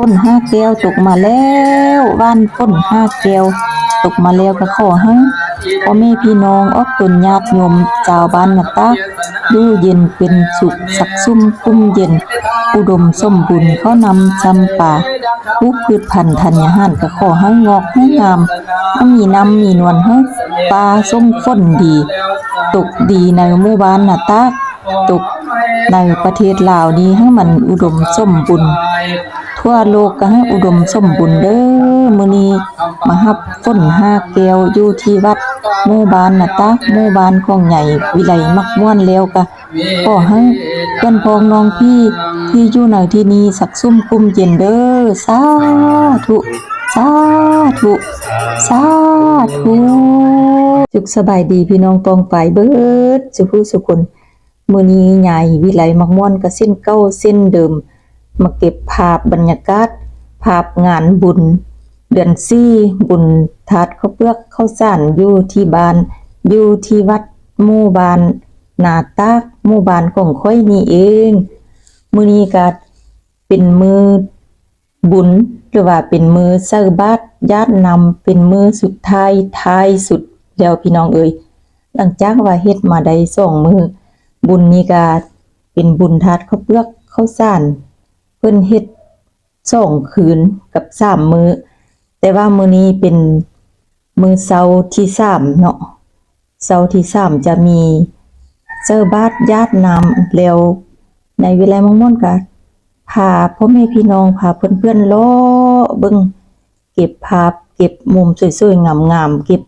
ฝนห้าแก้วตกมาแล้วว่านฝนห้าแก้วตกมาแล้วก็ขอให้พ่อแม่พี่น้องออกตนญาติโยมชาวบ้านนาตากอยู่เย็นเป็นสุขสักซุ่มกุ้มเย็นอุดมสมบูรณ์เขานำจำป่าปลูกพืชพันธุ์ธัญญาหารก็ขอให้งอกให้งามให้มีน้ำมีนวลให้ปลาส้มฝนดีตกดีในหมู่บ้านนาตากตกในประเทศลาวนี้ให้มันอุดมสมบูรณ์ทั่วโลกก็ให้อุดมสมบูรณ์เด้อมื้อนี้มารับฝนห้าแก้วอยู่ที่วัดหมู่บ้านนาตากหมู่บ้านของใหญ่วิไลมักม่วนแล้วก็ขอให้เพื่อนพ้องน้องพี่ที่อยู่ในที่นี้สักซุ่มกุมเย็นเด้อสาธุสาธุสาธุสุขสบายดีพี่น้องปองปายเบิดสุขสุขคนมื้อนี้ใหญ่วิไลมักม่วนก็เส้นเก่าเส้นเดิมมาเก็บภาพบรรยากาศภาพงานบุญเดือน4บุญถาดข้าวเปลือกข้าวสารอยู่ที่บ้านอยู่ที่วัดหมู่บ้านนาตากหมู่บ้านของค่อยนี่เองมื้อนี้ก็เป็นมื้อบุญหรือว่าเป็นมื้อใส่บาตรญาตินำเป็นมื้อสุดท้ายสุดแล้วพี่น้องเอ้ยหลังจากว่าเฮ็ดมาได้2มื้อบุญนี้ก็เป็นบุญถาดข้าวเปลือกข้าวสารเพิ่นเฮ็ด2คืนกับ3มื้อแต่ว่ามื้อนี้เป็นมื้อเช้าที่3เนาะเช้าที่3จะมีเซอร์บาตรญาตินำแล้วในเวลาม่วนๆก็พาพ่อแม่พี่น้องพาเพื่อนๆล้อเบิ่งเก็บภาพเก็บมุมสวยๆงามๆเก็บ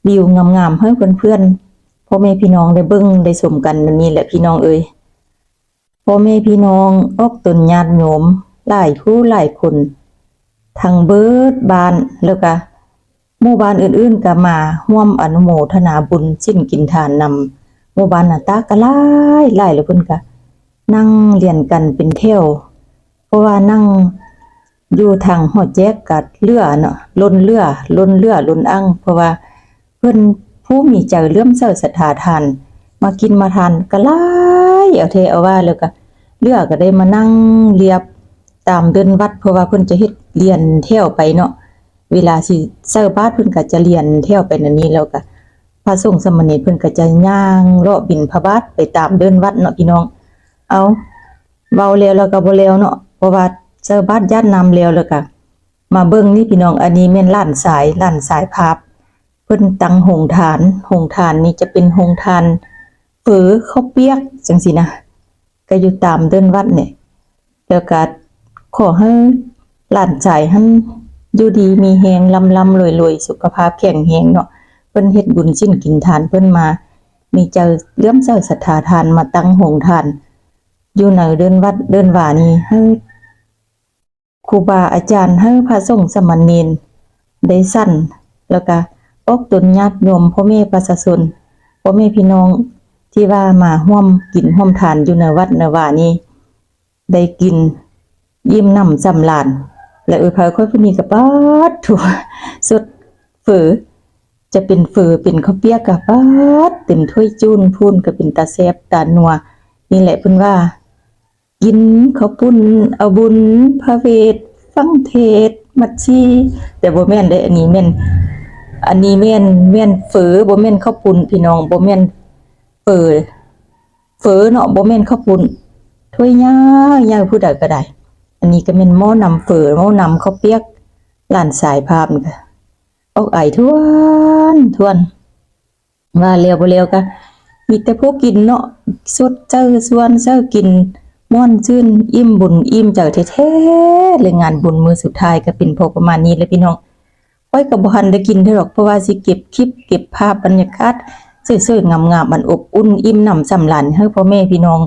วิวงามๆให้เพื่อนๆพ่อแม่พี่น้องได้เบิ่งได้ชมกันนั่นนี่แหละพี่น้องเอ้ยพ่อแม่พี่น้องออกตนญาติโยมหลายผู้หลายคนทั้งเบิดบ้านแล้วก็หมู่บ้านอื่นๆก็มาร่วมอนุโมทนาบุญสิ้นกินทานนำหมู่บ้านนาตากก็หลายแล้วเพิ่นก็นั่งเรียนกันเป็นแถวเพราะว่านั่งอยู่ทางหอแจ๊กก็เรือเนาะล้นเรือล้นอังเพราะว่าเพิ่นผู้มีใจเลื่อมใสศรัทธาทานมากินมาทานก็หลายเอาเทเอาว่าแล้วก็เรือก็ได้มานั่งเรียบตามเดินวัดเพราะว่าเพิ่นจะเฮ็ดเรียนแถวไปเนาะเวลาสิใส่บาตรเพิ่นก็จะเรียนแถวไปนั่นนี่แล้วก็พระสงฆ์สามเณรเพิ่นก็จะย่างเลาะบิณฑบาตไปตามเดินวัดเนาะพี่น้องเอาเว้าแล้วก็บ่แล้วเนาะเพราะว่าใส่บาตรญาตินำแล้วก็มาเบิ่งนี่พี่น้องอันนี้แม่นล้านสายภาพเพิ่นตั้งโรงทานนี่จะเป็นโรงทานเฝอข้าวเปียกจังซี่นะก็อยู่ตามเดินวัดเนี่ยแล้วก็ขอให้หลานชายหั่นอยู่ดีมีแฮงลำรวยๆสุขภาพแข็งแรงเนาะเพิ่นเฮ็ดบุญสิ้นกินทานเพิ่นมามีเจ้าเลื่อมใสศรัทธาทานมาตั้งโรงทานอยู่ในเดินวัดเดินว่านี่ให้ครูบาอาจารย์ให้พระสงฆ์สามเณรได้สั่นแล้วก็ออกตนญาติโยมพ่อแม่ประชาชนพ่อแม่พี่น้องที่ว่ามาร่วมกินร่วมทานอยู่ในวัดในว่านี้ได้กินยิ้มน้ำจำลานและอวยพรค่อยผู้นี้ก็ปัดถั่วสดเฝอจะเป็นเฝอเป็นข้าวเปียกก็ปัดเต็มถ้วยจูนพูนก็เป็นตาแซ่บตานัวนี่แหละเพิ่นว่ากินข้าวปุ้นเอาบุญพระเวทฟังเทศมัดชีแต่บ่แม่นได้อันนี้แม่นเฝอบ่แม่นข้าวปุ้นพี่น้องบ่แม่นเฝอเนาะบ่แม่นข้าวปุ้นถ้วยยาวผู้ใดก็ได้อันนี้ก็แม่นหม้อนำเฝอหม้อนำข้าวเปียกล้านสายภาพนี่ก็ออกไอทวนว่าแล้วบ่แล้วก็มีแต่พวกกินเนาะสดเจ้อส่วนเจ้ากินม่วนชื่นอิ่มบุญอิ่มใจแท้ๆเลยงานบุญมื้อสุดท้ายก็เป็นพอประมาณนี้แหละพี่น้องค่อยก็บ่ทันได้กินเท่าดอกเพราะว่าสิเก็บคลิปเก็บภาพบรรยากาศสวยๆงามๆมันอบอุ่นอิ่มหนำสำราญให้พ่อแม่พี่น้อง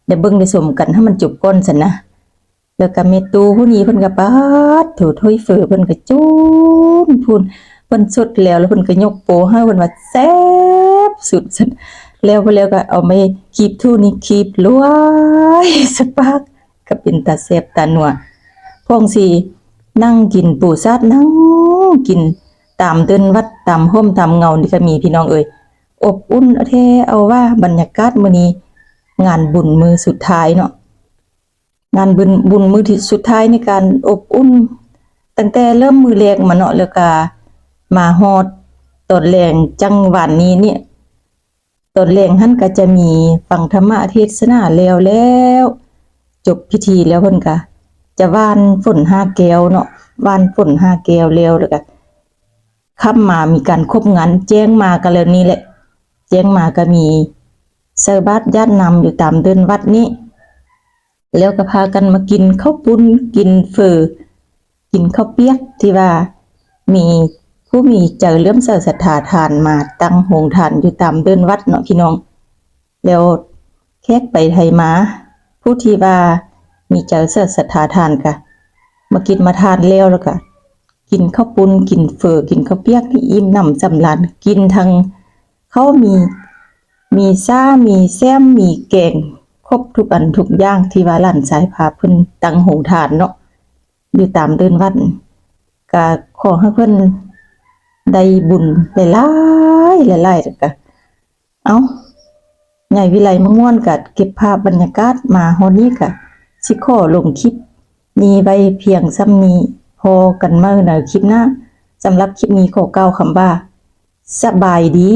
ได้เบิ่งได้ชมกันให้มันจบก่อนซั่นนะแล้วก็เมตูผู้นี้เพิ่นก็ปัดถูถ้วยเฝอเพิ่นก็จูนพูนเพิ่นสดแล้วเพิ่นก็ยกโปให้เพิ่นว่าแซ่บสุดซั่นแล้วก็เอาไม่คีบทูนี่คีบลวยสปากก็เป็นตาแซ่บตานัวพ้องสินั่งกินปูซาดนั่งกินตามเดินวัดตามห่มตามเงานี่ก็มีพี่น้องเอ้ยอบอุ่นเอาว่าบรรยากาศมื้อนี้งานบุญมื้อสุดท้ายเนาะ งานบุญมื้อที่สุดท้ายในการอบอุ่นตั้งแต่เริ่มมื้อแรกมาเนาะแล้วก็มาฮอดตอนแลงจังหวะนี้เนี่ยตอนแลงหั้นก็จะมีฟังธรรมเทศนาแล้วจบพิธีแล้วเพิ่นก็จะว่านฝน5แก้วเนาะว่านฝน5แก้วแล้วก็ค่ำมามีการครบงานแจ้งมากันแล้วนี่แหละแจ้งมาก็มีใส่บาตรญาตินำอยู่ตามเดินวัดนี้แล้วก็พากันมากินข้าวปุ้นกินเฟอกินข้าวเปียกที่ว่ามีผู้มีใจเลื่อมใสศรัทธาทานมาตั้งโรงทานอยู่ตามเดินวัดเนาะพี่น้องแล้วแขกไปไทยมาผู้ที่ว่ามีใจเลื่อมใสศรัทธาทานก็มากินมาทานแล้วก็กินข้าวปุ้นกินเฟอกินข้าวเปียกที่อิ่มหนำสำราญกินทั้งเขามีซ่ามีแซมมีแกงครบทุกอันทุกอย่างที่ว่าหลานสายพาเพิ่นตั้งโรงทานเนาะอยู่ตามเดินวัดก็ขอให้เพิ่นได้บุญหลายๆก็เอาใหญ่วิไลมะม่วนก็เก็บภาพบรรยากาศมาฮอดนี้ก็สิขอลงคลิปนี้ไว้เพียงส่ำนี้พอกันมื้อในคลิปหน้าสำหรับคลิปนี้ขอกล่าวคำว่าสบายดี